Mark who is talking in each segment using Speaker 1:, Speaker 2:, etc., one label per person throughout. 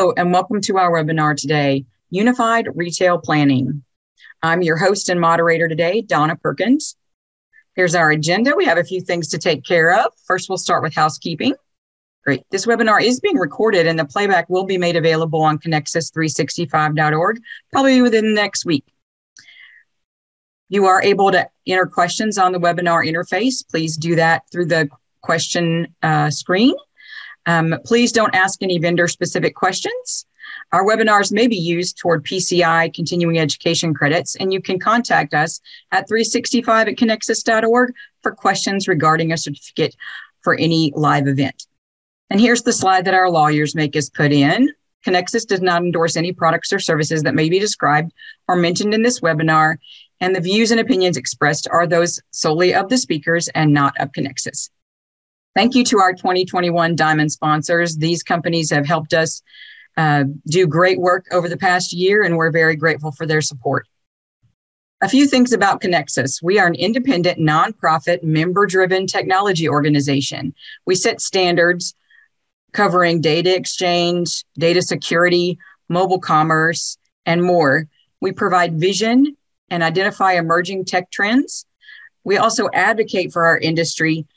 Speaker 1: Hello, and welcome to our webinar today, Unified Retail Planning. I'm your host and moderator today, Donna Perkins. Here's our agenda. We have a few things to take care of. First, we'll start with housekeeping. Great. This webinar is being recorded and the playback will be made available on Conexxus365.org, probably within the next week. You are able to enter questions on the webinar interface. Please do that through the question screen. Please don't ask any vendor-specific questions. Our webinars may be used toward PCI continuing education credits, and you can contact us at 365@conexxus.org for questions regarding a certificate for any live event. And here's the slide that our lawyers make us put in. Conexxus does not endorse any products or services that may be described or mentioned in this webinar, and the views and opinions expressed are those solely of the speakers and not of Conexxus. Thank you to our 2021 Diamond sponsors. These companies have helped us do great work over the past year, and we're very grateful for their support. A few things about Conexxus. We are an independent, nonprofit, member-driven technology organization. We set standards covering data exchange, data security, mobile commerce, and more. We provide vision and identify emerging tech trends. We also advocate for our industry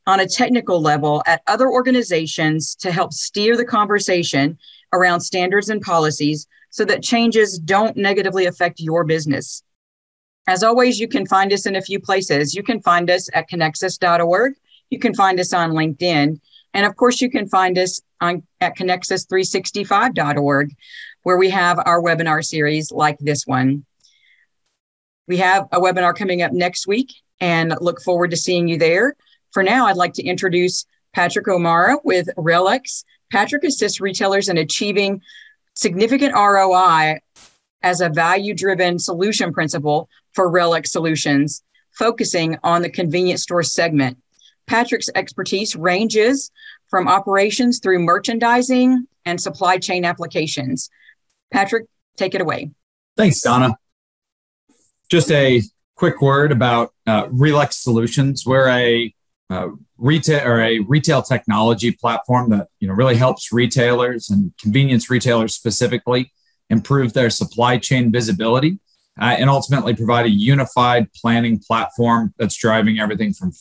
Speaker 1: on a technical level at other organizations to help steer the conversation around standards and policies so that changes don't negatively affect your business. As always, you can find us in a few places. You can find us at Conexxus.org. You can find us on LinkedIn. And of course, you can find us at Conexxus365.org, where we have our webinar series like this one. We have a webinar coming up next week and look forward to seeing you there. For now, I'd like to introduce Patrick O'Mara with RELX. Patrick assists retailers in achieving significant ROI as a value-driven solution principle for RELX solutions, focusing on the convenience store segment. Patrick's expertise ranges from operations through merchandising and supply chain applications. Patrick, take it away.
Speaker 2: Thanks, Donna. Just a quick word about RELX Solutions. We're a retail technology platform that really helps retailers and convenience retailers specifically improve their supply chain visibility and ultimately provide a unified planning platform that's driving everything from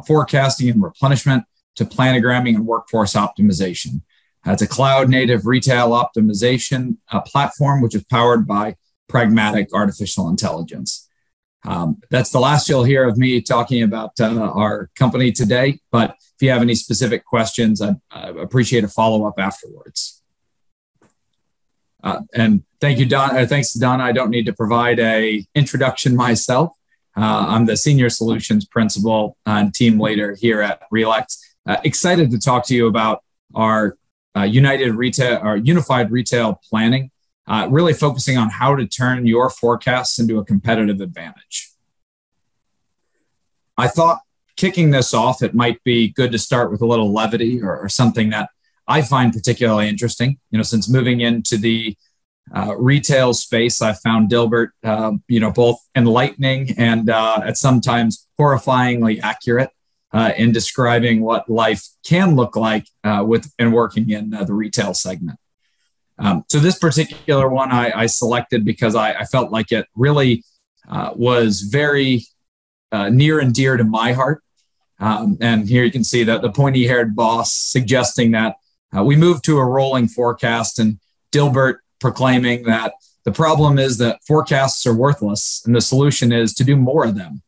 Speaker 2: forecasting and replenishment to planogramming and workforce optimization. It's a cloud-native retail optimization platform which is powered by pragmatic artificial intelligence. That's the last you'll hear of me talking about our company today, but if you have any specific questions, I'd appreciate a follow-up afterwards. And thank you, Don. Thanks to Donna. I don't need to provide an introduction myself. I'm the Senior Solutions Principal and Team Leader here at RELX. Excited to talk to you about our unified retail planning. Really focusing on how to turn your forecasts into a competitive advantage. I thought kicking this off, it might be good to start with a little levity or something that I find particularly interesting. Since moving into the retail space, I found Dilbert, both enlightening and at sometimes horrifyingly accurate in describing what life can look like and working in the retail segment. So this particular one I selected because I felt like it really was very near and dear to my heart. And here you can see that the pointy-haired boss suggesting that we move to a rolling forecast, and Dilbert proclaiming that the problem is that forecasts are worthless and the solution is to do more of them.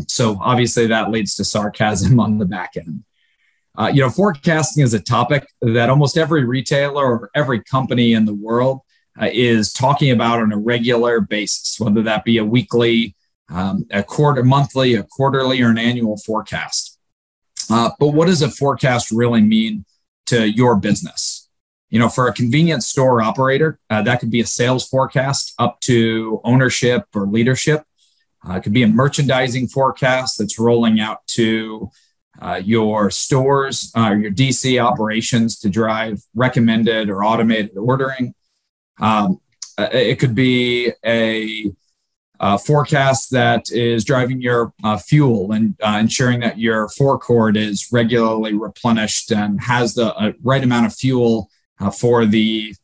Speaker 2: So obviously that leads to sarcasm on the back end. Forecasting is a topic that almost every retailer or every company in the world is talking about on a regular basis, whether that be a weekly, monthly, a quarterly, or an annual forecast. But what does a forecast really mean to your business? For a convenience store operator, that could be a sales forecast up to ownership or leadership. It could be a merchandising forecast that's rolling out to your stores, your DC operations to drive recommended or automated ordering. It could be a forecast that is driving your fuel and ensuring that your forecourt is regularly replenished and has the right amount of fuel for the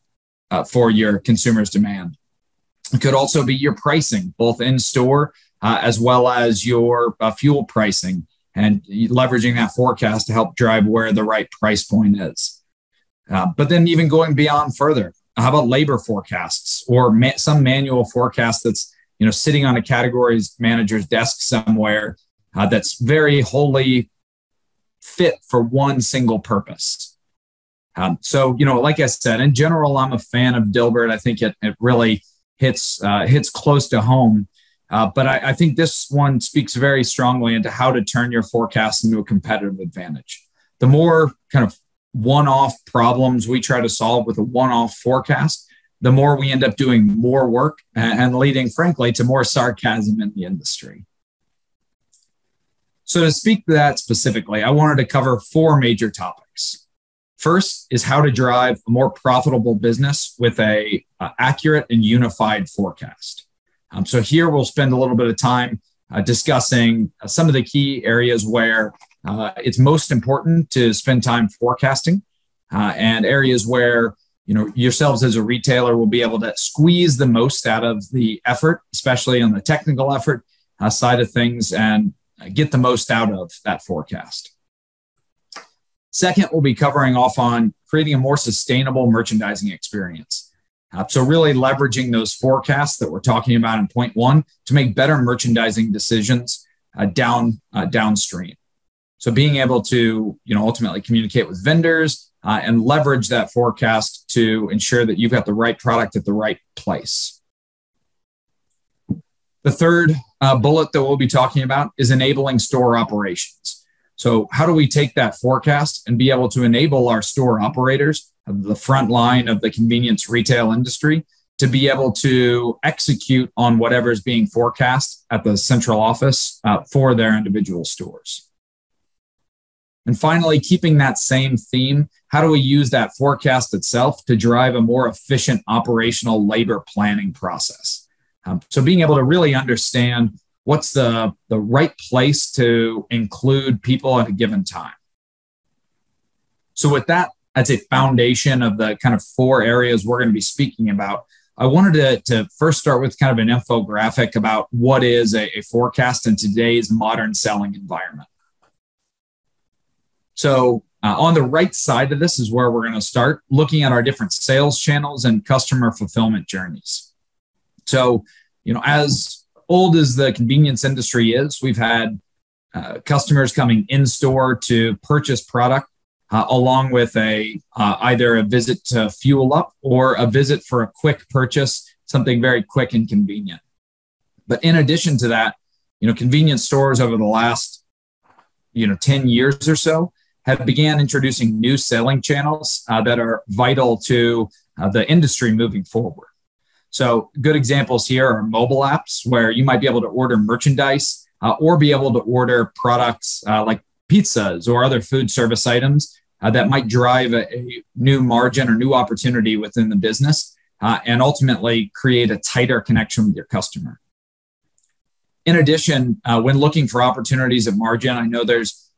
Speaker 2: for your consumers' demand. It could also be your pricing, both in store as well as your fuel pricing, and leveraging that forecast to help drive where the right price point is. But then even going beyond further, how about labor forecasts or some manual forecast that's sitting on a categories manager's desk somewhere that's very wholly fit for one single purpose. So like I said, in general, I'm a fan of Dilbert. I think it really hits close to home. But I think this one speaks very strongly into how to turn your forecast into a competitive advantage. The more kind of one-off problems we try to solve with a one-off forecast, the more we end up doing more work and leading, frankly, to more sarcasm in the industry. So to speak to that specifically, I wanted to cover 4 major topics. First is how to drive a more profitable business with a accurate and unified forecast. So here we'll spend a little bit of time discussing some of the key areas where it's most important to spend time forecasting, and areas where yourselves as a retailer will be able to squeeze the most out of the effort, especially on the technical effort side of things, and get the most out of that forecast. Second, we'll be covering off on creating a more sustainable merchandising experience. So really leveraging those forecasts that we're talking about in point 1 to make better merchandising decisions downstream. So being able to ultimately communicate with vendors and leverage that forecast to ensure that you've got the right product at the right place. The third bullet that we'll be talking about is enabling store operations. So how do we take that forecast and be able to enable our store operators, the front line of the convenience retail industry, to be able to execute on whatever is being forecast at the central office for their individual stores? And finally, keeping that same theme, how do we use that forecast itself to drive a more efficient operational labor planning process? So being able to really understand what's the right place to include people at a given time. So with that, as a foundation of the kind of 4 areas we're going to be speaking about, I wanted to first start with kind of an infographic about what is a forecast in today's modern selling environment. So on the right side of this is where we're going to start looking at our different sales channels and customer fulfillment journeys. So, as old as the convenience industry is, we've had customers coming in store to purchase product along with either a visit to fuel up or a visit for a quick purchase, something very quick and convenient. But in addition to that, convenience stores over the last 10 years or so have began introducing new selling channels that are vital to the industry moving forward. So good examples here are mobile apps where you might be able to order merchandise or be able to order products like pizzas or other food service items that might drive a new margin or new opportunity within the business and ultimately create a tighter connection with your customer. In addition, when looking for opportunities of margin, I know there's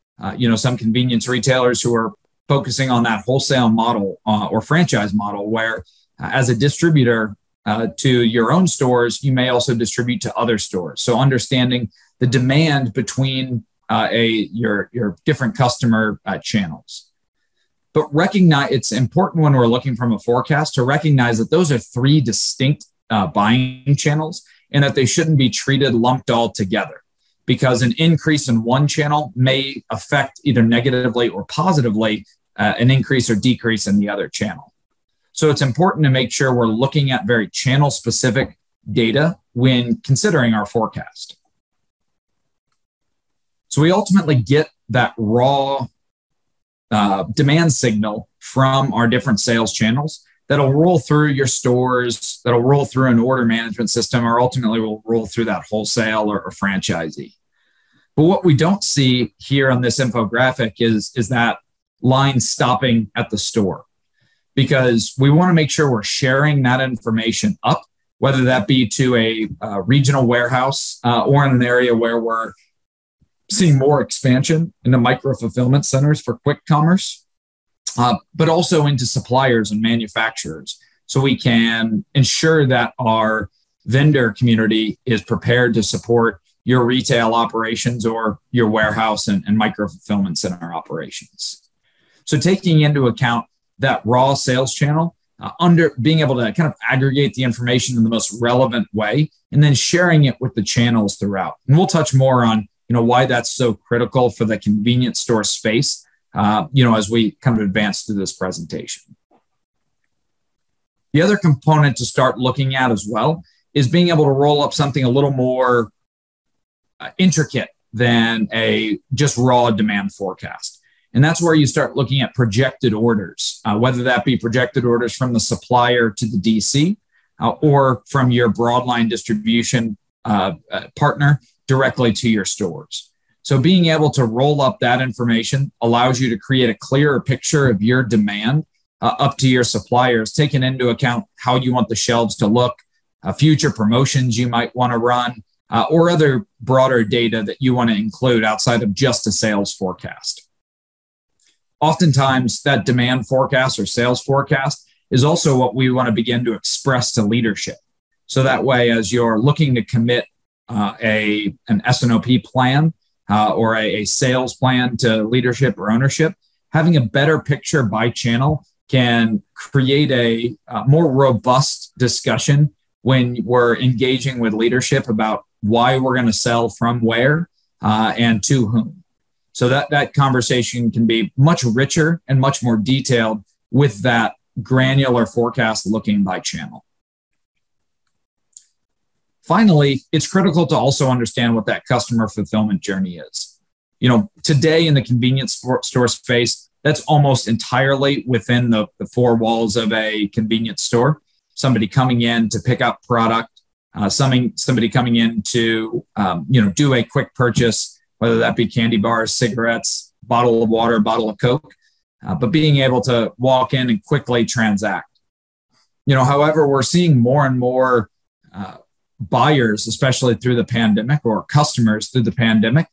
Speaker 2: some convenience retailers who are focusing on that wholesale model or franchise model where as a distributor to your own stores, you may also distribute to other stores. So understanding the demand between your different customer channels. But it's important when we're looking from a forecast to recognize that those are 3 distinct buying channels and that they shouldn't be treated lumped all together, because an increase in one channel may affect either negatively or positively an increase or decrease in the other channel. So it's important to make sure we're looking at very channel-specific data when considering our forecast. So we ultimately get that raw demand signal from our different sales channels that'll roll through your stores, that'll roll through an order management system, or ultimately will roll through that wholesale or franchisee. But what we don't see here on this infographic is that line stopping at the store, because we want to make sure we're sharing that information up, whether that be to a regional warehouse or in an area where we're seeing more expansion into micro fulfillment centers for quick commerce, but also into suppliers and manufacturers so we can ensure that our vendor community is prepared to support your retail operations or your warehouse and micro fulfillment center operations. So taking into account that raw sales channel, under being able to kind of aggregate the information in the most relevant way, and then sharing it with the channels throughout. And we'll touch more on why that's so critical for the convenience store space, as we kind of advance through this presentation. The other component to start looking at as well is being able to roll up something a little more intricate than a just raw demand forecast. And that's where you start looking at projected orders, whether that be projected orders from the supplier to the DC or from your broadline distribution partner directly to your stores. So being able to roll up that information allows you to create a clearer picture of your demand up to your suppliers, taking into account how you want the shelves to look, future promotions you might want to run, or other broader data that you want to include outside of just a sales forecast. Oftentimes, that demand forecast or sales forecast is also what we want to begin to express to leadership. So that way, as you're looking to commit an S&OP plan or a sales plan to leadership or ownership, having a better picture by channel can create a more robust discussion when we're engaging with leadership about why we're going to sell from where and to whom. So that conversation can be much richer and much more detailed with that granular forecast looking by channel. Finally, it's critical to also understand what that customer fulfillment journey is. Today in the convenience store space, that's almost entirely within the four walls of a convenience store. Somebody coming in to pick up product, somebody coming in to do a quick purchase, whether that be candy bars, cigarettes, bottle of water, bottle of Coke, but being able to walk in and quickly transact. However, we're seeing more and more buyers, especially through the pandemic, or customers through the pandemic,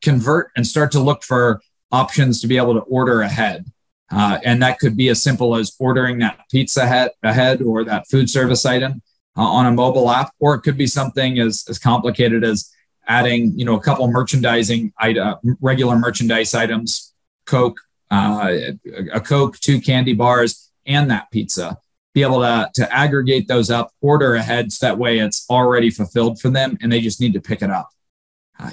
Speaker 2: convert and start to look for options to be able to order ahead. And that could be as simple as ordering that pizza ahead or that food service item on a mobile app, or it could be something as complicated as adding, a couple regular merchandise items, Coke, a Coke, 2 candy bars, and that pizza. Be able to aggregate those up, order ahead, so that way it's already fulfilled for them and they just need to pick it up.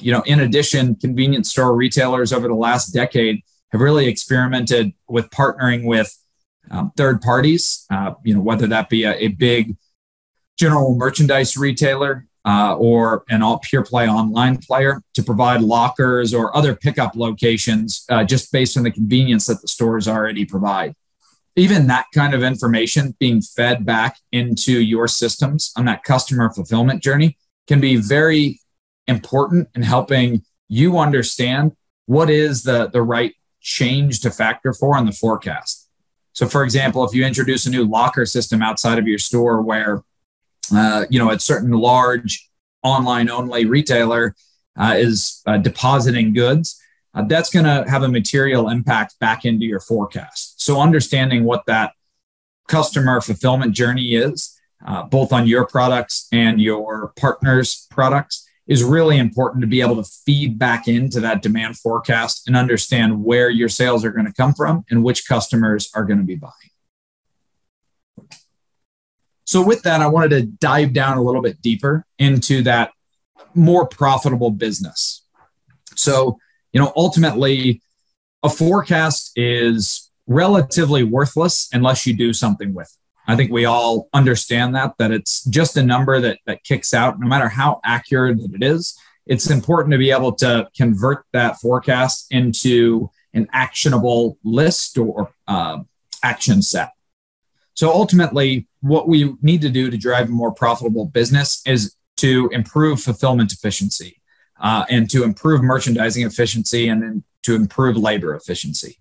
Speaker 2: In addition, convenience store retailers over the last decade have really experimented with partnering with third parties, whether that be a big general merchandise retailer or an all pure play online player to provide lockers or other pickup locations just based on the convenience that the stores already provide. Even that kind of information being fed back into your systems on that customer fulfillment journey can be very important in helping you understand what is the right change to factor for on the forecast. So for example, if you introduce a new locker system outside of your store where, a certain large online only retailer is depositing goods, that's going to have a material impact back into your forecast. So understanding what that customer fulfillment journey is, both on your products and your partners' products, is really important to be able to feed back into that demand forecast and understand where your sales are going to come from and which customers are going to be buying. So with that, I wanted to dive down a little bit deeper into that more profitable business. So, ultimately, a forecast is relatively worthless unless you do something with it. I think we all understand that it's just a number that kicks out. No matter how accurate it is, it's important to be able to convert that forecast into an actionable list or action set. So ultimately, what we need to do to drive a more profitable business is to improve fulfillment efficiency and to improve merchandising efficiency and then to improve labor efficiency.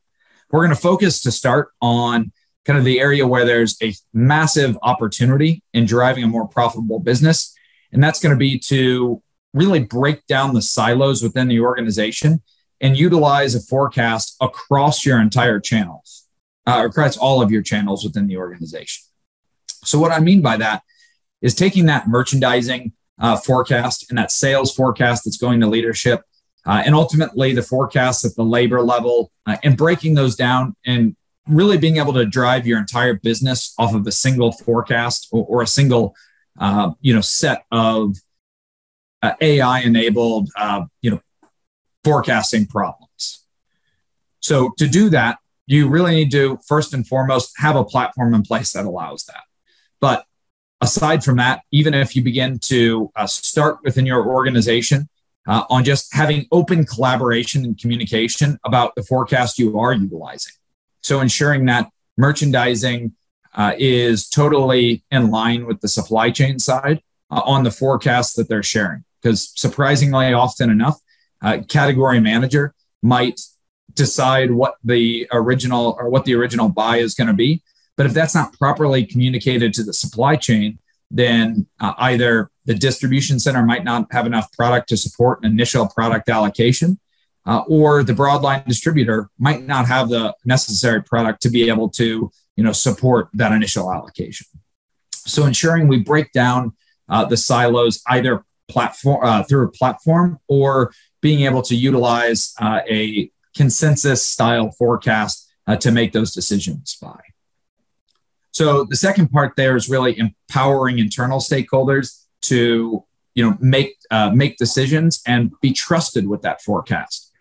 Speaker 2: We're going to focus to start on kind of the area where there's a massive opportunity in driving a more profitable business. And that's going to be to really break down the silos within the organization and utilize a forecast across your entire channels. across all of your channels within the organization. So what I mean by that is taking that merchandising forecast and that sales forecast that's going to leadership, and ultimately the forecast at the labor level, and breaking those down and really being able to drive your entire business off of a single forecast or a single set of AI-enabled forecasting problems. So to do that, you really need to, first and foremost, have a platform in place that allows that. But aside from that, even if you begin to start within your organization on just having open collaboration and communication about the forecast you are utilizing. So ensuring that merchandising is totally in line with the supply chain side on the forecast that they're sharing. Because surprisingly, often enough, category manager might decide what the original buy is going to be. But if that's not properly communicated to the supply chain, then either the distribution center might not have enough product to support an initial product allocation, or the broadline distributor might not have the necessary product to be able to support that initial allocation. So ensuring we break down the silos either through a platform or being able to utilize a consensus style forecast to make those decisions by. So the second part there is really empowering internal stakeholders to make decisions and be trusted with that forecast.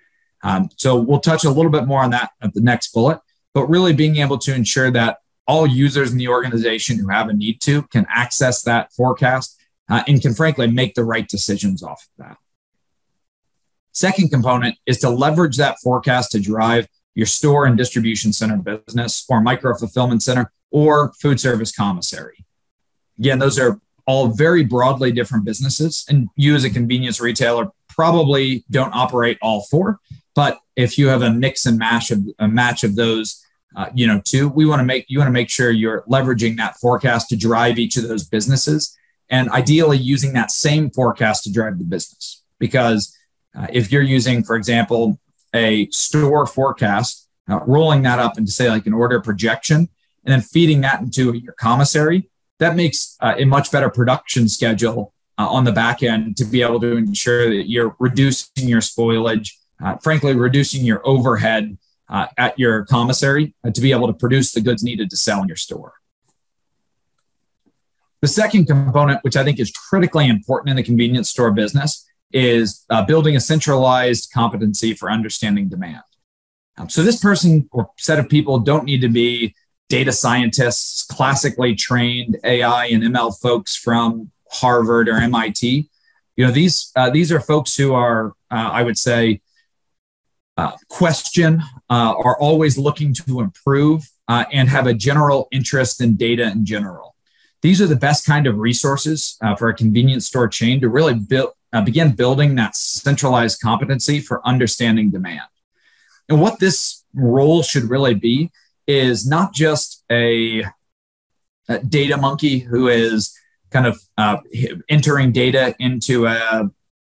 Speaker 2: So we'll touch a little bit more on that at the next bullet, but really being able to ensure that all users in the organization who have a need to can access that forecast and can frankly make the right decisions off of that. Second component is to leverage that forecast to drive your store and distribution center business or micro fulfillment center or food service commissary. Again, those are all very broadly different businesses, and you as a convenience retailer probably don't operate all four. But if you have a mix and match of those, two, you want to make sure you're leveraging that forecast to drive each of those businesses, and ideally using that same forecast to drive the business. Because if you're using, for example, a store forecast, rolling that up into say like an order projection, and then feeding that into your commissary, that makes a much better production schedule on the back end to be able to ensure that you're reducing your spoilage, frankly, reducing your overhead at your commissary to be able to produce the goods needed to sell in your store. The second component, which I think is critically important in the convenience store business, is building a centralized competency for understanding demand. So this person or set of people don't need to be data scientists, classically trained AI and ML folks from Harvard or MIT. These are folks who are, I would say, are always looking to improve and have a general interest in data in general. These are the best kind of resources for a convenience store chain to really begin building that centralized competency for understanding demand. And what this role should really be is not just a data monkey who is kind of entering data into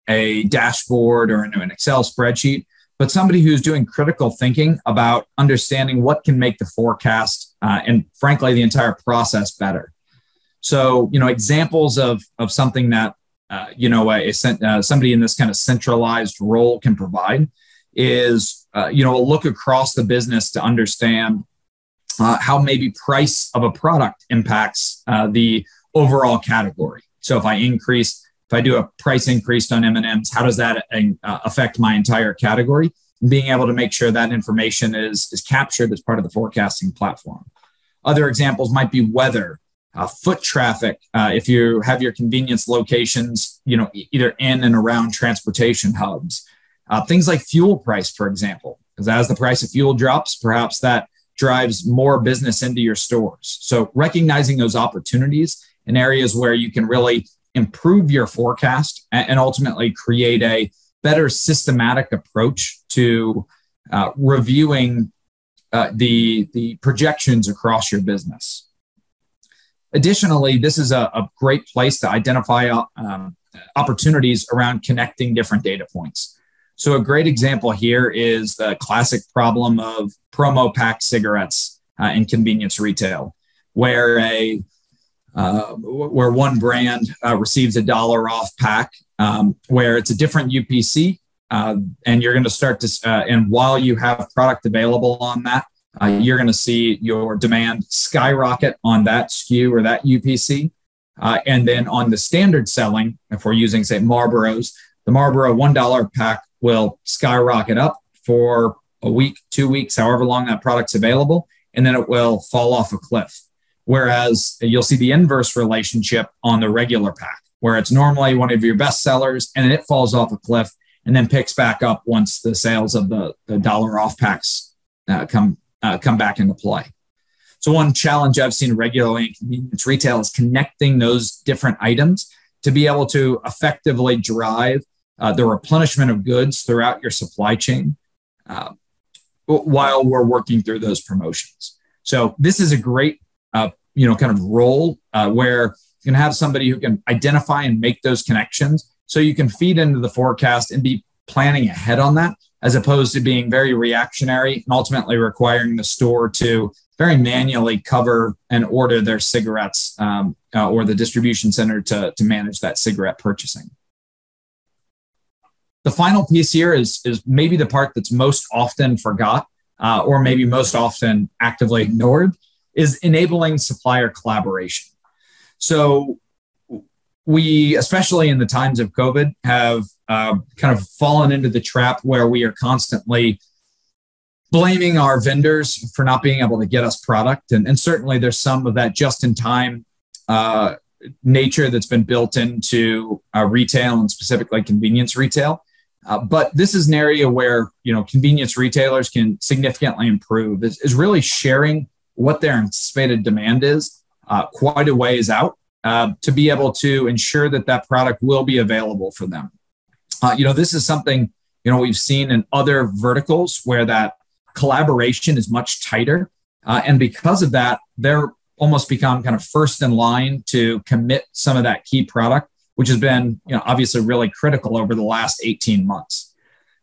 Speaker 2: a dashboard or into an Excel spreadsheet, but somebody who's doing critical thinking about understanding what can make the forecast and frankly, the entire process better. So, examples of something that, somebody in this kind of centralized role can provide is, a look across the business to understand how maybe price of a product impacts the overall category. So if I do a price increase on M&Ms, how does that affect my entire category? And being able to make sure that information is captured as part of the forecasting platform. Other examples might be weather, foot traffic. If you have your convenience locations, either in and around transportation hubs, things like fuel price, for example, because as the price of fuel drops, perhaps that drives more business into your stores. So recognizing those opportunities in areas where you can really improve your forecast and ultimately create a better systematic approach to reviewing the projections across your business. Additionally, this is a great place to identify opportunities around connecting different data points. So a great example here is the classic problem of promo pack cigarettes in convenience retail, where where one brand receives $1 off pack, where it's a different UPC, and you're going to start to, and while you have product available on that, you're going to see your demand skyrocket on that SKU or that UPC. And then on the standard selling, if we're using, say, Marlboro's, the Marlboro $1 pack will skyrocket up for a week, 2 weeks, however long that product's available, and then it will fall off a cliff. Whereas you'll see the inverse relationship on the regular pack, where it's normally one of your best sellers and then it falls off a cliff and then picks back up once the sales of the $1 off packs come back into play. So one challenge I've seen regularly in convenience retail is connecting those different items to be able to effectively drive the replenishment of goods throughout your supply chain while we're working through those promotions. So this is a great kind of role where you can have somebody who can identify and make those connections so you can feed into the forecast and be planning ahead on that, as opposed to being very reactionary and ultimately requiring the store to very manually cover and order their cigarettes or the distribution center to manage that cigarette purchasing. The final piece here is maybe the part that's most often forgot or maybe most often actively ignored, is enabling supplier collaboration. So we, especially in the times of COVID, have kind of fallen into the trap where we are constantly blaming our vendors for not being able to get us product. And certainly there's some of that just-in-time nature that's been built into retail and specifically convenience retail. But this is an area where convenience retailers can significantly improve, is really sharing what their anticipated demand is quite a ways out to be able to ensure that product will be available for them. This is something we've seen in other verticals where that collaboration is much tighter, and because of that, they're almost become kind of first in line to commit some of that key product, which has been obviously really critical over the last 18 months.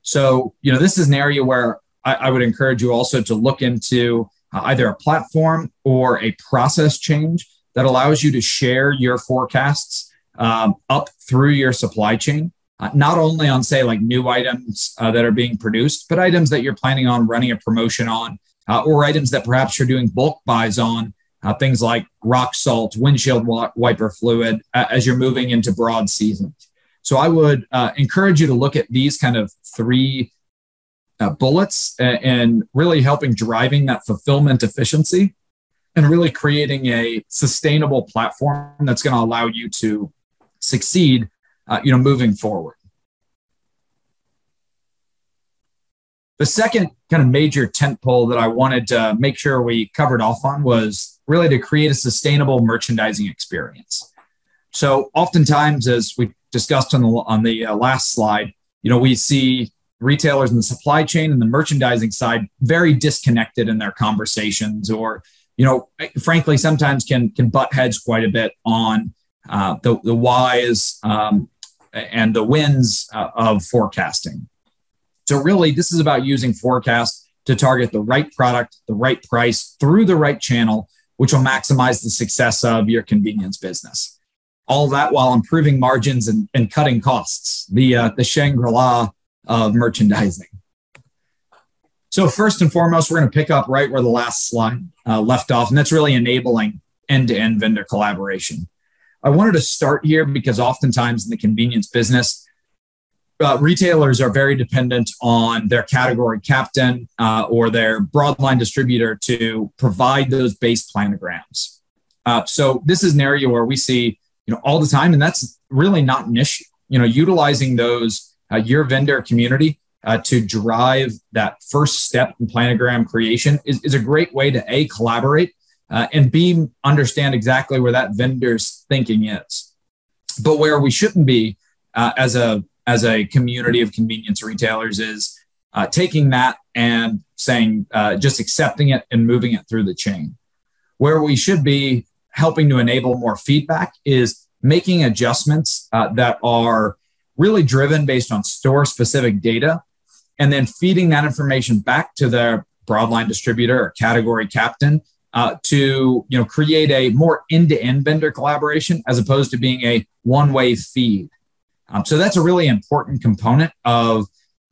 Speaker 2: So this is an area where I would encourage you also to look into either a platform or a process change that allows you to share your forecasts up through your supply chain, not only on, say, like new items that are being produced, but items that you're planning on running a promotion on, or items that perhaps you're doing bulk buys on, things like rock salt, windshield wiper fluid, as you're moving into broad seasons. So I would encourage you to look at these kind of three bullets and really helping driving that fulfillment efficiency and really creating a sustainable platform that's going to allow you to succeed, moving forward. The second kind of major tentpole that I wanted to make sure we covered off on was really to create a sustainable merchandising experience. So oftentimes, as we discussed on the last slide, we see retailers in the supply chain and the merchandising side very disconnected in their conversations, or frankly, sometimes can butt heads quite a bit on the whys and the wins of forecasting. So really, this is about using forecast to target the right product, the right price through the right channel, which will maximize the success of your convenience business. All that while improving margins and cutting costs, the Shangri-La of merchandising. So first and foremost, we're going to pick up right where the last slide left off, and that's really enabling end-to-end vendor collaboration. I wanted to start here because oftentimes in the convenience business, retailers are very dependent on their category captain or their broadline distributor to provide those base planograms. So this is an area where we see all the time, and that's really not an issue. Utilizing those your vendor community to drive that first step in planogram creation is a great way to A, collaborate, and B, understand exactly where that vendor's thinking is. But where we shouldn't be as a community of convenience retailers is taking that and saying, just accepting it and moving it through the chain. Where we should be helping to enable more feedback is making adjustments that are really driven based on store-specific data, and then feeding that information back to their broadline distributor or category captain to create a more end-to-end vendor collaboration as opposed to being a one-way feed. So that's a really important component of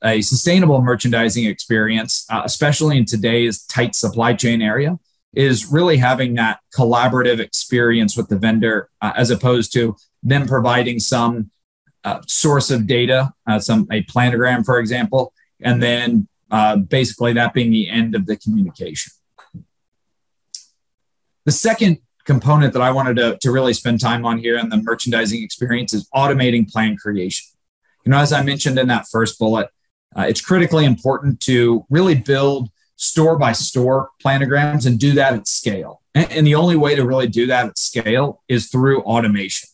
Speaker 2: a sustainable merchandising experience, especially in today's tight supply chain area, is really having that collaborative experience with the vendor as opposed to them providing some source of data, a planogram, for example, and then basically that being the end of the communication. The second component that I wanted to really spend time on here in the merchandising experience is automating plan creation. As I mentioned in that first bullet, it's critically important to really build store by store planograms and do that at scale. And the only way to really do that at scale is through automation,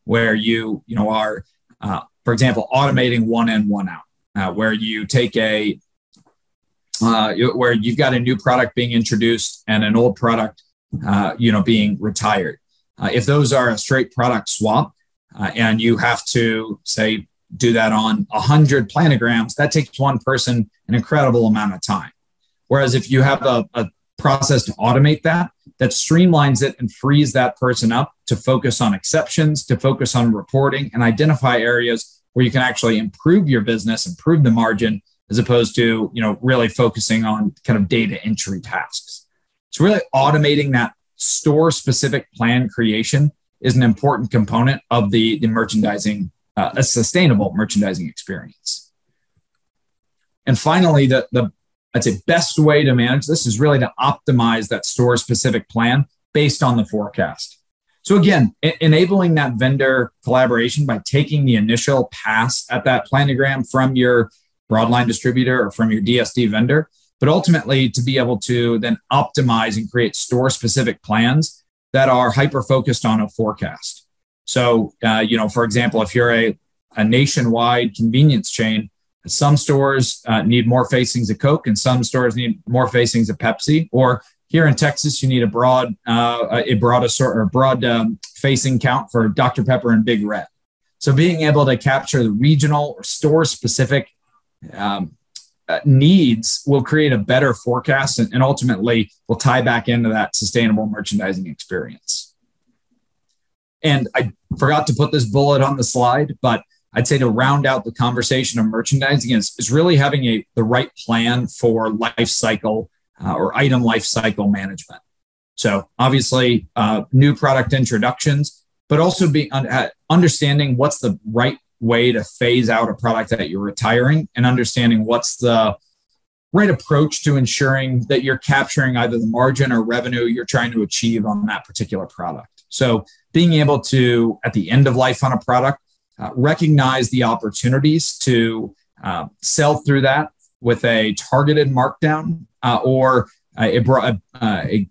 Speaker 2: where you are, for example, automating one in, one out, where you take where you've got a new product being introduced and an old product being retired. If those are a straight product swap and you have to say, do that on 100 planograms, that takes one person an incredible amount of time. Whereas if you have a process to automate that streamlines it and frees that person up to focus on exceptions, to focus on reporting and identify areas where you can actually improve your business, improve the margin, as opposed to, really focusing on kind of data entry tasks. So really automating that store-specific plan creation is an important component of the merchandising, a sustainable merchandising experience. And finally, I'd say best way to manage this is really to optimize that store-specific plan based on the forecast. So again, enabling that vendor collaboration by taking the initial pass at that planogram from your broadline distributor or from your DSD vendor, but ultimately to be able to then optimize and create store-specific plans that are hyper-focused on a forecast. So, for example, if you're a nationwide convenience chain, some stores need more facings of Coke and some stores need more facings of Pepsi. Or here in Texas, you need a broad facing count for Dr. Pepper and Big Red. So being able to capture the regional or store-specific needs will create a better forecast and ultimately will tie back into that sustainable merchandising experience. And I forgot to put this bullet on the slide, but I'd say to round out the conversation of merchandising is really having the right plan for life cycle or item life cycle management. So obviously new product introductions, but also understanding what's the right way to phase out a product that you're retiring and understanding what's the right approach to ensuring that you're capturing either the margin or revenue you're trying to achieve on that particular product. So being able to, at the end of life on a product, recognize the opportunities to sell through that with a targeted markdown or a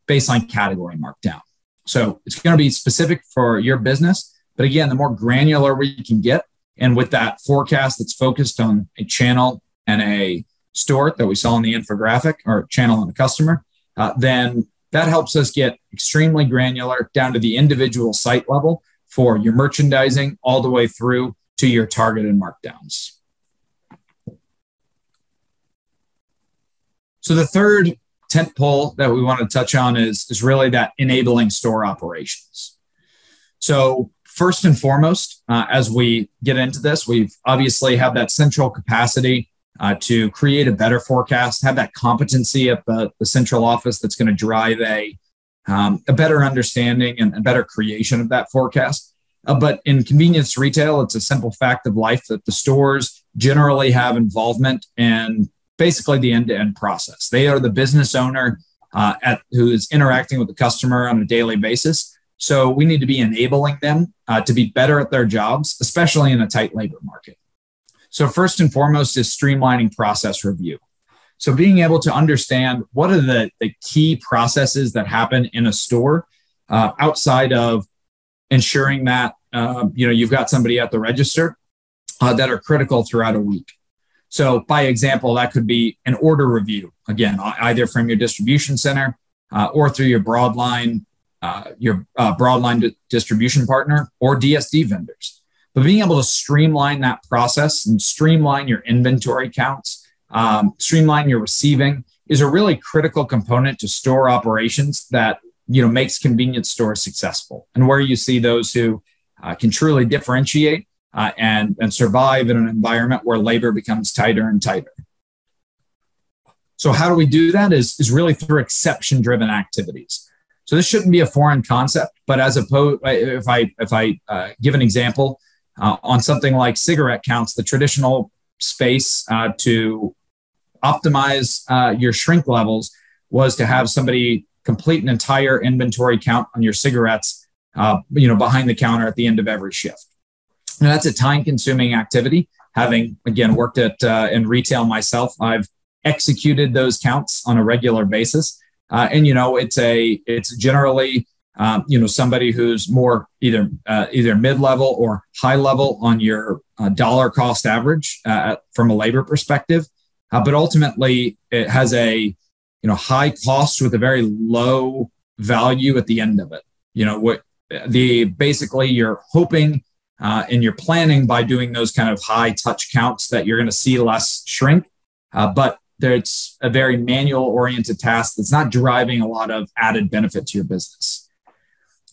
Speaker 2: baseline category markdown. So it's going to be specific for your business. But again, the more granular we can get, and with that forecast that's focused on a channel and a store that we saw in the infographic, or channel and a customer, then that helps us get extremely granular down to the individual site level for your merchandising all the way through to your targeted markdowns. So the third tent pole that we want to touch on is really that enabling store operations. So first and foremost, as we get into this, we've obviously have that central capacity to create a better forecast, have that competency at the central office that's going to drive a better understanding and a better creation of that forecast. But in convenience retail, it's a simple fact of life that the stores generally have involvement in basically the end-to-end process. They are the business owner who is interacting with the customer on a daily basis. So we need to be enabling them to be better at their jobs, especially in a tight labor market. So first and foremost is streamlining process review. So being able to understand what are the key processes that happen in a store outside of ensuring that you've got somebody at the register that are critical throughout a week. So by example, that could be an order review, again, either from your distribution center or through your broadline distribution partner or DSD vendors. But being able to streamline that process and streamline your inventory counts, streamline your receiving, is a really critical component to store operations that makes convenience stores successful, and where you see those who can truly differentiate and survive in an environment where labor becomes tighter and tighter. So how do we do that is really through exception-driven activities. So this shouldn't be a foreign concept, but as opposed, if I give an example on something like cigarette counts, the traditional space to optimize your shrink levels was to have somebody complete an entire inventory count on your cigarettes, behind the counter at the end of every shift. And that's a time-consuming activity. Having again worked in retail myself, I've executed those counts on a regular basis, and it's generally somebody who's more either mid-level or high level on your dollar cost average from a labor perspective, but ultimately it has a high cost with a very low value at the end of it. Basically you're hoping and you're planning by doing those kind of high touch counts that you're going to see less shrink, but it's a very manual oriented task that's not deriving a lot of added benefit to your business.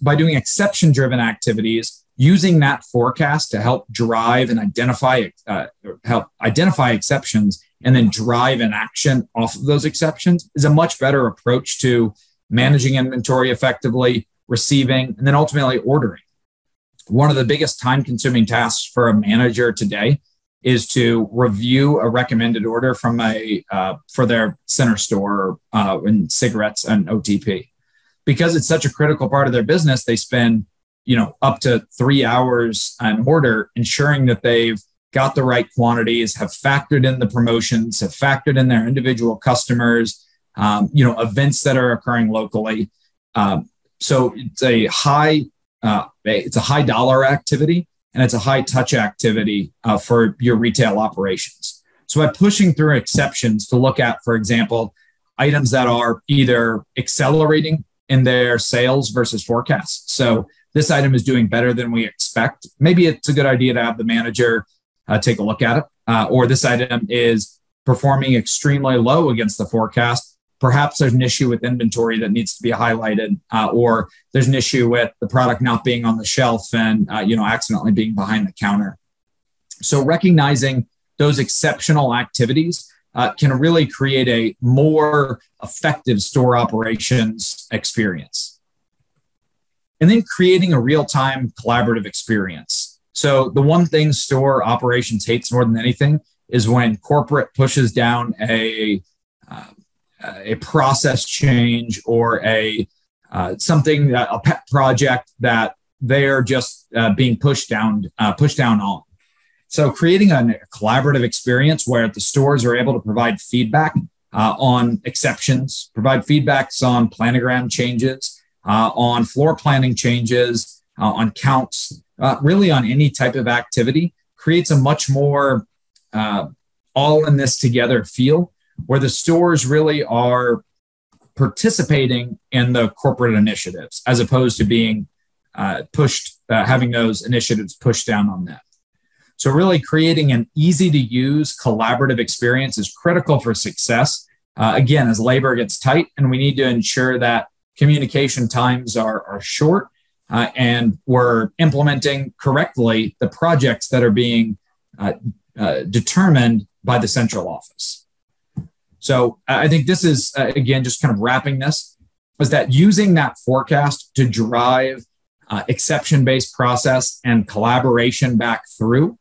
Speaker 2: By doing exception driven activities, using that forecast to help drive and identify exceptions and then drive an action off of those exceptions is a much better approach to managing inventory effectively, receiving, and then ultimately ordering. One of the biggest time-consuming tasks for a manager today is to review a recommended order from for their center store in cigarettes and OTP. Because it's such a critical part of their business, they spend up to 3 hours an order ensuring that they've got the right quantities, have factored in the promotions, have factored in their individual customers, events that are occurring locally. So it's a high dollar activity, and it's a high touch activity for your retail operations. So by pushing through exceptions to look at, for example, items that are either accelerating in their sales versus forecast. So this item is doing better than we expect. Maybe it's a good idea to have the manager take a look at it. Or this item is performing extremely low against the forecast. Perhaps there's an issue with inventory that needs to be highlighted, or there's an issue with the product not being on the shelf and accidentally being behind the counter. So recognizing those exceptional activities can really create a more effective store operations experience. And then creating a real-time collaborative experience. So the one thing store operations hates more than anything is when corporate pushes down a process change or a pet project that they're just being pushed down on. So creating a collaborative experience where the stores are able to provide feedback on exceptions, provide feedbacks on planogram changes, on floor planning changes, on counts, really on any type of activity, creates a much more all in this together feel, where the stores really are participating in the corporate initiatives as opposed to being having those initiatives pushed down on them. So really creating an easy to use collaborative experience is critical for success. Again, as labor gets tight, and we need to ensure that communication times are short and we're implementing correctly the projects that are being determined by the central office. So I think this is, again, just kind of wrapping this, was that using that forecast to drive exception-based process and collaboration back through,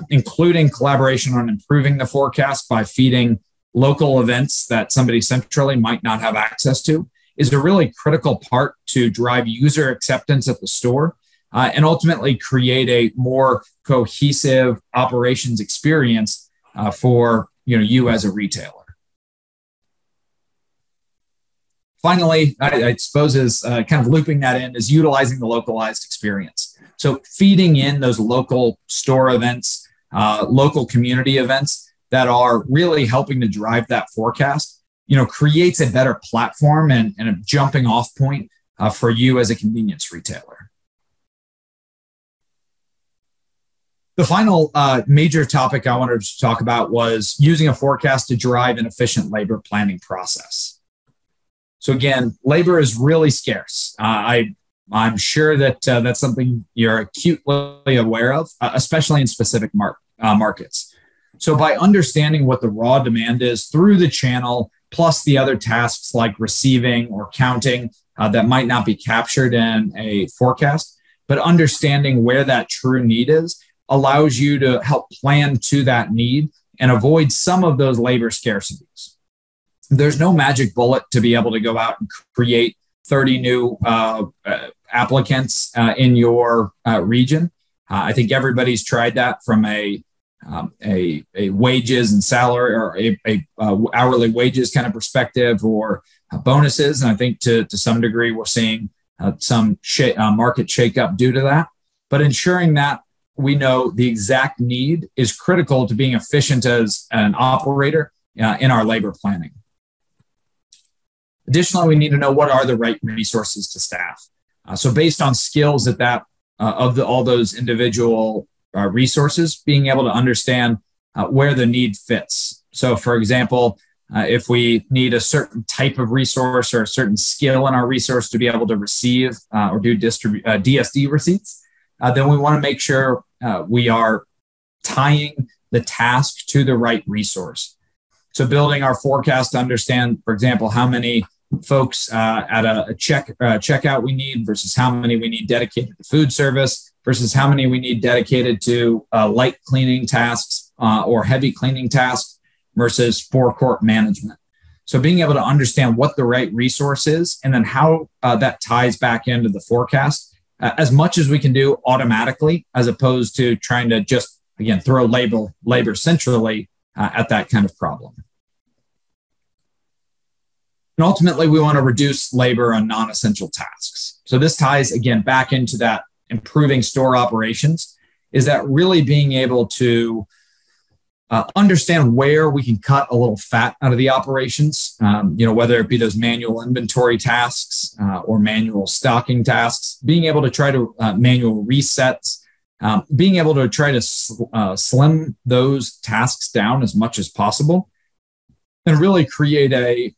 Speaker 2: including collaboration on improving the forecast by feeding local events that somebody centrally might not have access to, is a really critical part to drive user acceptance at the store and ultimately create a more cohesive operations experience for you as a retailer. Finally, I suppose is kind of looping that in is utilizing the localized experience. So feeding in those local store events, local community events that are really helping to drive that forecast, creates a better platform and a jumping off point for you as a convenience retailer. The final major topic I wanted to talk about was using a forecast to drive an efficient labor planning process. So again, labor is really scarce. I'm sure that that's something you're acutely aware of, especially in specific markets. So by understanding what the raw demand is through the channel, plus the other tasks like receiving or counting that might not be captured in a forecast, but understanding where that true need is allows you to help plan to that need and avoid some of those labor scarcities. There's no magic bullet to be able to go out and create 30 new applicants in your region. I think everybody's tried that from a wages and salary or a hourly wages kind of perspective or bonuses. And I think to some degree, we're seeing some market shakeup due to that. But ensuring that we know the exact need is critical to being efficient as an operator in our labor planning. Additionally, we need to know what are the right resources to staff. So based on skills at all those individual resources, being able to understand where the need fits. So for example, if we need a certain type of resource or a certain skill in our resource to be able to receive or do DSD receipts, then we want to make sure we are tying the task to the right resource. So building our forecast to understand, for example, how many folks at a checkout we need versus how many we need dedicated to food service versus how many we need dedicated to light cleaning tasks or heavy cleaning tasks versus forecourt management. So being able to understand what the right resource is and then how that ties back into the forecast as much as we can do automatically, as opposed to trying to just, again, throw labor centrally at that kind of problem. And ultimately, we want to reduce labor on non-essential tasks. So this ties, again, back into that improving store operations, is that really being able to understand where we can cut a little fat out of the operations, whether it be those manual inventory tasks or manual stocking tasks, being able to try to manual resets, being able to try to slim those tasks down as much as possible and really create a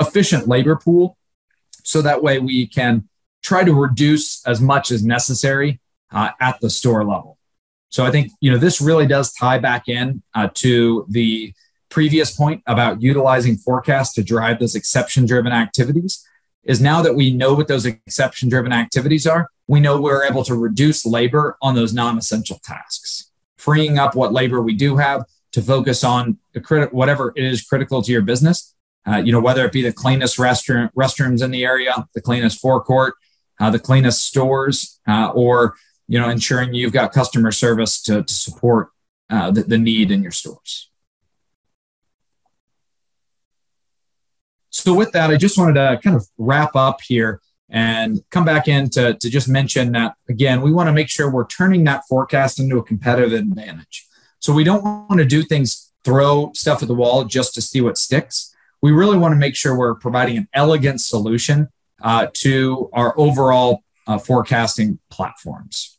Speaker 2: efficient labor pool. So that way we can try to reduce as much as necessary at the store level. So I think, this really does tie back in to the previous point about utilizing forecasts to drive those exception-driven activities, is now that we know what those exception-driven activities are, we know we're able to reduce labor on those non-essential tasks, freeing up what labor we do have to focus on whatever it is critical to your business, whether it be the cleanest restrooms in the area, the cleanest forecourt, the cleanest stores, or ensuring you've got customer service to support the need in your stores. So with that, I just wanted to kind of wrap up here and come back in to just mention that, again, we want to make sure we're turning that forecast into a competitive advantage. So we don't want to do things, throw stuff at the wall just to see what sticks. We really want to make sure we're providing an elegant solution to our overall forecasting platforms.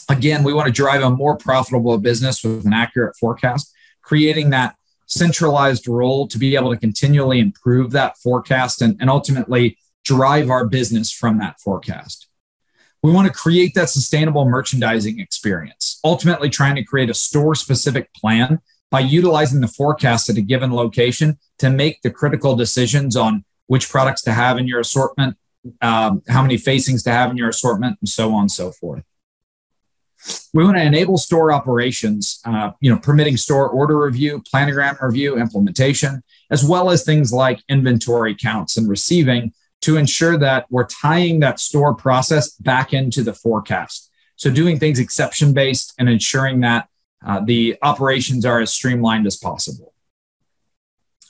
Speaker 2: Again, we want to drive a more profitable business with an accurate forecast, creating that centralized role to be able to continually improve that forecast and ultimately drive our business from that forecast. We want to create that sustainable merchandising experience, ultimately trying to create a store-specific plan by utilizing the forecast at a given location to make the critical decisions on which products to have in your assortment, how many facings to have in your assortment, and so on and so forth. We want to enable store operations, permitting store order review, planogram review, implementation, as well as things like inventory counts and receiving to ensure that we're tying that store process back into the forecast. So doing things exception-based and ensuring that the operations are as streamlined as possible.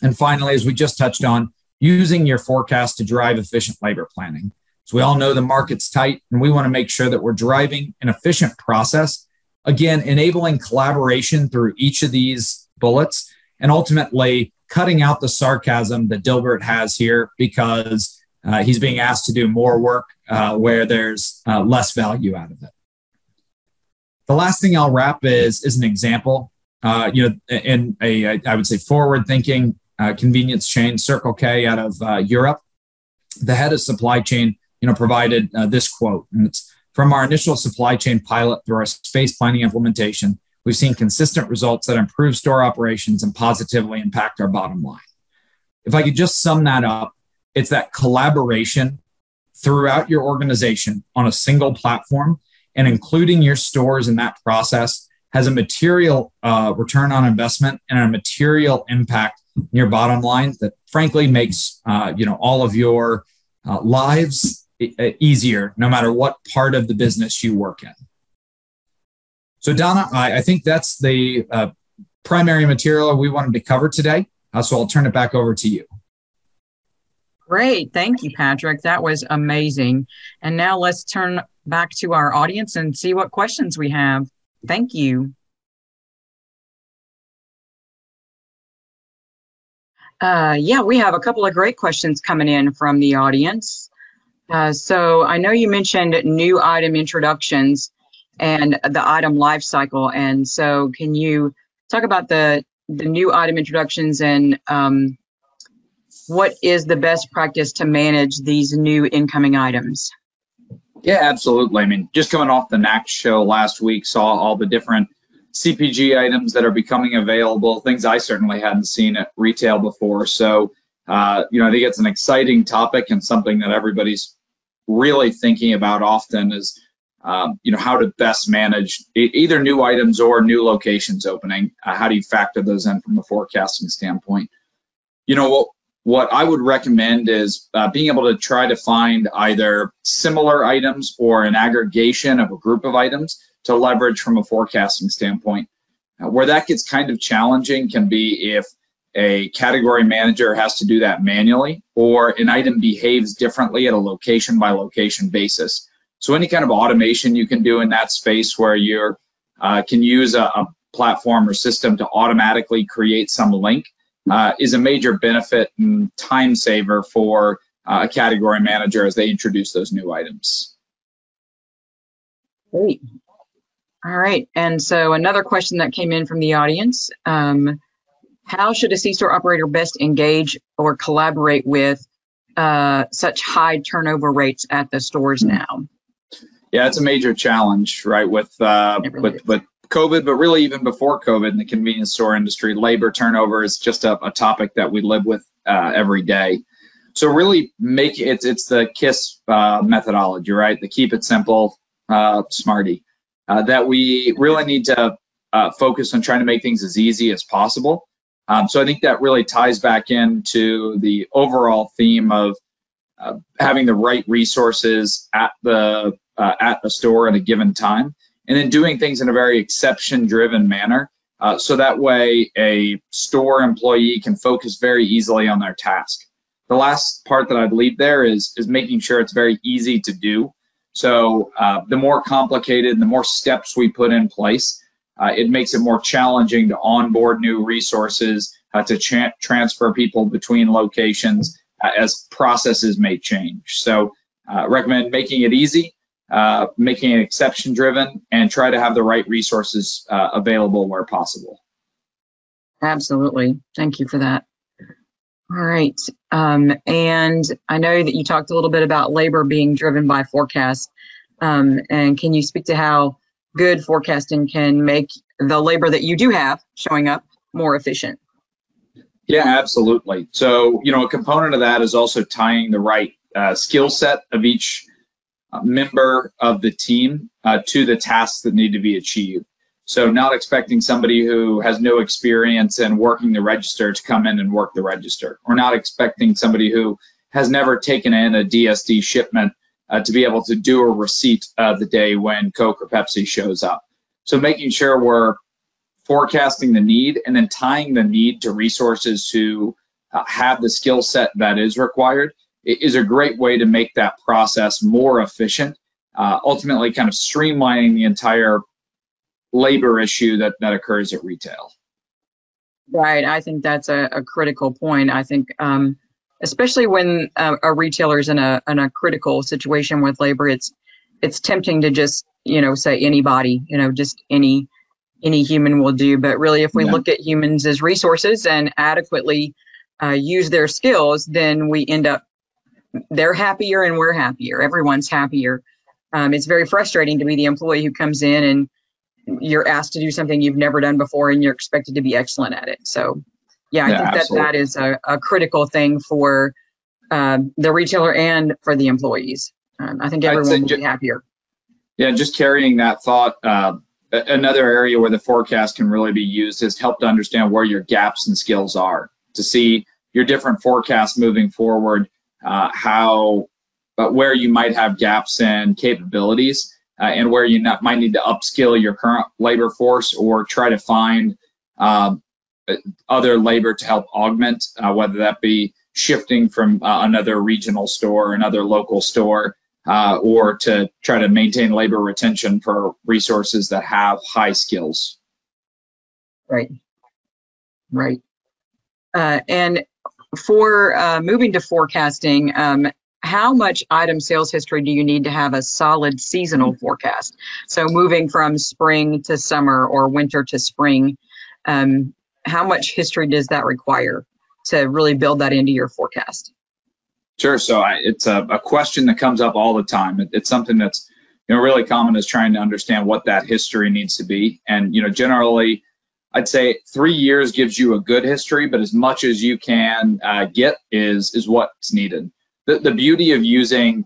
Speaker 2: And finally, as we just touched on, using your forecast to drive efficient labor planning. So we all know the market's tight, and we want to make sure that we're driving an efficient process, again, enabling collaboration through each of these bullets, and ultimately cutting out the sarcasm that Dilbert has here because he's being asked to do more work where there's less value out of it. The last thing I'll wrap is an example. In I would say forward-thinking convenience chain, Circle K out of Europe, the head of supply chain, provided this quote, and it's from our initial supply chain pilot through our space planning implementation. We've seen consistent results that improve store operations and positively impact our bottom line. If I could just sum that up, it's that collaboration throughout your organization on a single platform and including your stores in that process has a material return on investment and a material impact in your bottom line that frankly makes all of your lives easier, no matter what part of the business you work in. So Donna, I think that's the primary material we wanted to cover today. So I'll turn it back over to you.
Speaker 1: Great. Thank you, Patrick. That was amazing. And now let's turn back to our audience and see what questions we have. Thank you. We have a couple of great questions coming in from the audience. So I know you mentioned new item introductions and the item life cycle. And so can you talk about the new item introductions and what is the best practice to manage these new incoming items?
Speaker 3: Yeah, absolutely. I mean, just coming off the NACS show last week, saw all the different CPG items that are becoming available, things I certainly hadn't seen at retail before. So, I think it's an exciting topic and something that everybody's really thinking about often is, how to best manage either new items or new locations opening. How do you factor those in from a forecasting standpoint? What I would recommend is being able to try to find either similar items or an aggregation of a group of items to leverage from a forecasting standpoint. Where that gets kind of challenging can be if a category manager has to do that manually or an item behaves differently at a location by location basis. So any kind of automation you can do in that space where you can use a platform or system to automatically create some link is a major benefit and time saver for a category manager as they introduce those new items.
Speaker 1: Great. All right. And so another question that came in from the audience, how should a C-store operator best engage or collaborate with such high turnover rates at the stores now?
Speaker 3: Yeah, it's a major challenge, right, with COVID, but really even before COVID in the convenience store industry, labor turnover is just a topic that we live with every day. So really it's the KISS methodology, right? The keep it simple, SMARTY, that we really need to focus on trying to make things as easy as possible. So I think that really ties back into the overall theme of having the right resources at the store at a given time, and then doing things in a very exception-driven manner, so that way a store employee can focus very easily on their task. The last part that I'd leave there is making sure it's very easy to do. So the more complicated, the more steps we put in place, it makes it more challenging to onboard new resources, to transfer people between locations as processes may change. So recommend making it easy, making it exception driven, and try to have the right resources available where possible.
Speaker 1: Absolutely. Thank you for that. All right. And I know that you talked a little bit about labor being driven by forecasts. And can you speak to how good forecasting can make the labor that you do have showing up more efficient?
Speaker 3: Yeah, absolutely. So, a component of that is also tying the right skill set of each member of the team to the tasks that need to be achieved. So not expecting somebody who has no experience in working the register to come in and work the register, or not expecting somebody who has never taken in a DSD shipment to be able to do a receipt the day when Coke or Pepsi shows up. So making sure we're forecasting the need and then tying the need to resources to have the skill set that is required is a great way to make that process more efficient, ultimately kind of streamlining the entire labor issue that occurs at retail.
Speaker 1: Right. I think that's a critical point. I think especially when a retailer is in a critical situation with labor, it's it's tempting to just, say anybody, just any human will do. But really, if we look at humans as resources and adequately use their skills, then we end up, they're happier and we're happier. Everyone's happier. It's very frustrating to be the employee who comes in and you're asked to do something you've never done before and you're expected to be excellent at it. So I think that is a critical thing for the retailer and for the employees. I think everyone will be happier.
Speaker 3: Yeah, just carrying that thought, another area where the forecast can really be used is help to understand where your gaps and skills are, to see your different forecasts moving forward, where you might have gaps in capabilities, and where you might need to upskill your current labor force or try to find other labor to help augment, whether that be shifting from another regional store, another local store, or to try to maintain labor retention for resources that have high skills.
Speaker 1: Right. And for moving to forecasting, how much item sales history do you need to have a solid seasonal forecast? So moving from spring to summer or winter to spring, how much history does that require to really build that into your forecast?
Speaker 3: Sure. So it's a question that comes up all the time. It's something that's really common, is trying to understand what that history needs to be. And generally, I'd say 3 years gives you a good history, but as much as you can get is what's needed. The beauty of using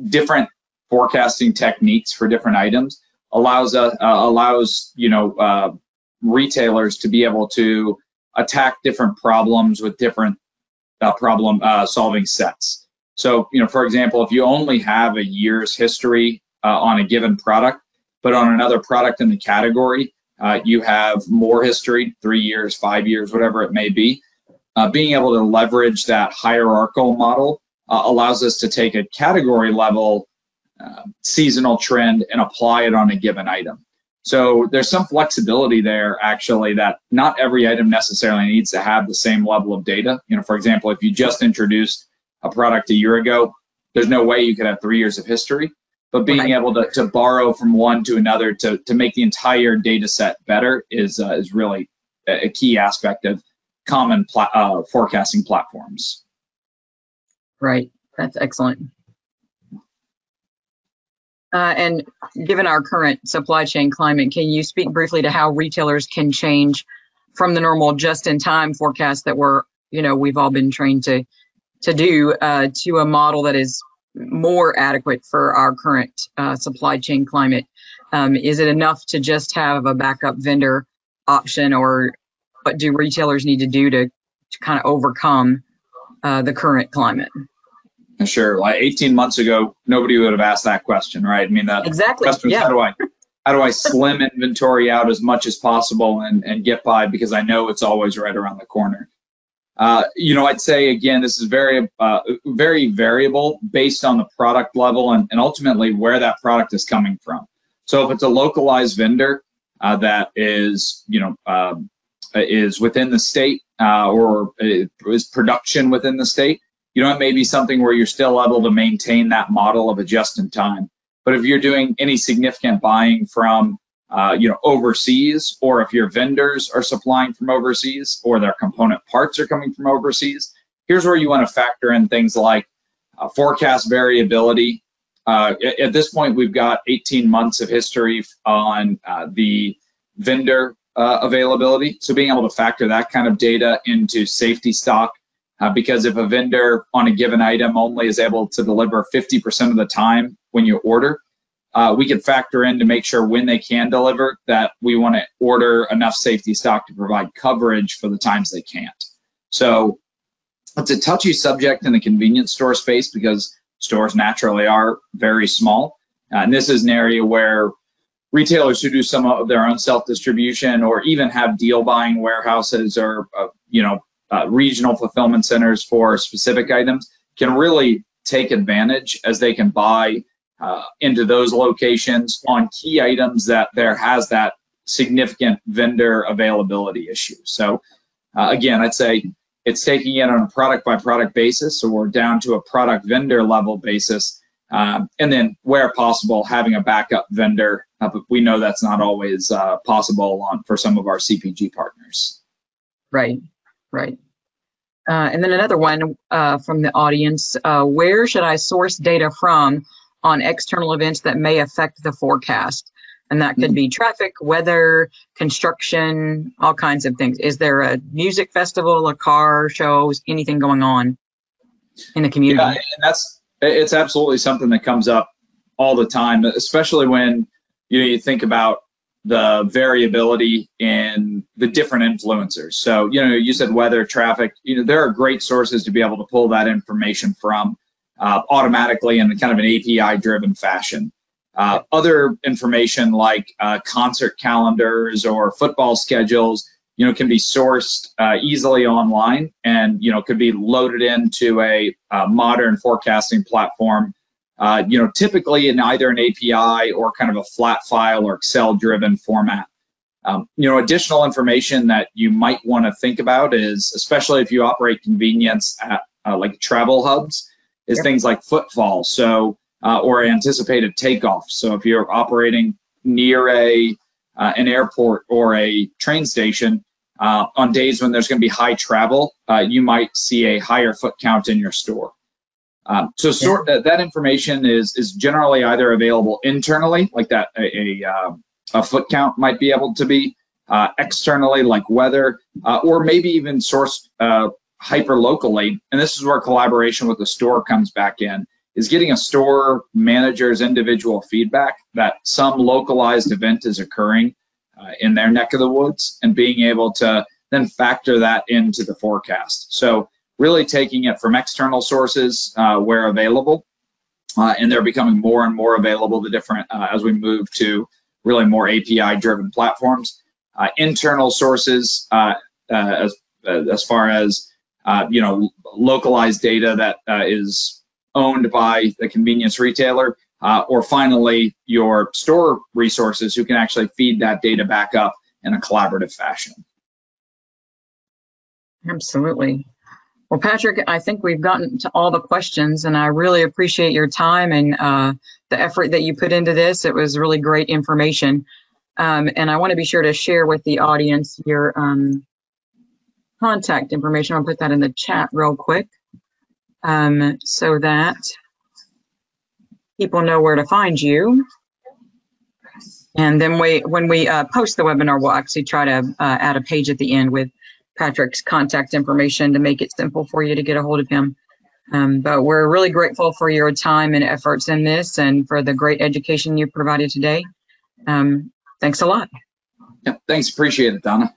Speaker 3: different forecasting techniques for different items allows retailers to be able to attack different problems with different problem solving sets. So, for example, if you only have a year's history on a given product, but on another product in the category, you have more history, 3 years, 5 years, whatever it may be. Being able to leverage that hierarchical model allows us to take a category level seasonal trend and apply it on a given item. So there's some flexibility there, actually, that not every item necessarily needs to have the same level of data. For example, if you just introduced a product a year ago, there's no way you could have 3 years of history. But being able to borrow from one to another to make the entire data set better is really a key aspect of common forecasting platforms.
Speaker 1: Right. That's excellent. And given our current supply chain climate, can you speak briefly to how retailers can change from the normal just-in-time forecast that we've all been trained to do to a model that is more adequate for our current supply chain climate? Is it enough to just have a backup vendor option, or what do retailers need to do to kind of overcome the current climate?
Speaker 3: Sure. Like 18 months ago, nobody would have asked that question, right? I mean,
Speaker 1: exactly.
Speaker 3: Question was, how do I slim inventory out as much as possible and get by, because I know it's always right around the corner. I'd say, again, this is very variable based on the product level and ultimately where that product is coming from. So if it's a localized vendor that is within the state or is production within the state, it may be something where you're still able to maintain that model of a just-in-time. But if you're doing any significant buying from overseas, or if your vendors are supplying from overseas, or their component parts are coming from overseas, here's where you want to factor in things like forecast variability. At this point, we've got 18 months of history on the vendor availability. So being able to factor that kind of data into safety stock, because if a vendor on a given item only is able to deliver 50% of the time when you order, we can factor in to make sure when they can deliver that we want to order enough safety stock to provide coverage for the times they can't. So it's a touchy subject in the convenience store space because stores naturally are very small. And this is an area where retailers who do some of their own self-distribution or even have deal buying warehouses or regional fulfillment centers for specific items can really take advantage, as they can buy into those locations on key items that there has that significant vendor availability issue. So again, I'd say it's taking it on a product by product basis or down to a product vendor level basis And then where possible, having a backup vendor, but we know that's not always possible for some of our CPG partners.
Speaker 1: Right, right. And then another one from the audience, where should I source data from on external events that may affect the forecast? And that could be traffic, weather, construction, all kinds of things. Is there a music festival, a car shows, anything going on in the community?
Speaker 3: Yeah, and it's absolutely something that comes up all the time, especially when you think about the variability in the different influencers. So, you said weather, traffic, there are great sources to be able to pull that information from automatically in kind of an API driven fashion. Other information like concert calendars or football schedules, can be sourced easily online and, could be loaded into a modern forecasting platform, typically in either an API or kind of a flat file or Excel-driven format. Additional information that you might want to think about is, especially if you operate convenience at like travel hubs, is things like footfall, or anticipated takeoff. So if you're operating near an airport or a train station, on days when there's going to be high travel, you might see a higher foot count in your store. That information is generally either available internally, like that a foot count might be able to be, externally, like weather, or maybe even sourced hyper locally. And this is where collaboration with the store comes back in, is getting a store manager's individual feedback that some localized event is occurring in their neck of the woods, and being able to then factor that into the forecast. So really taking it from external sources where available, and they're becoming more and more available, the different as we move to really more API-driven platforms. Internal sources, as far as localized data that is owned by the convenience retailer, or finally your store resources who can actually feed that data back up in a collaborative fashion.
Speaker 1: Absolutely. Well, Patrick, I think we've gotten to all the questions, and I really appreciate your time and the effort that you put into this. It was really great information. And I want to be sure to share with the audience your contact information. I'll put that in the chat real quick so that people know where to find you. And then when we post the webinar, we'll actually try to add a page at the end with Patrick's contact information to make it simple for you to get a hold of him. But we're really grateful for your time and efforts in this, and for the great education you provided today. Thanks a lot.
Speaker 3: Yeah, thanks. Appreciate it, Donna.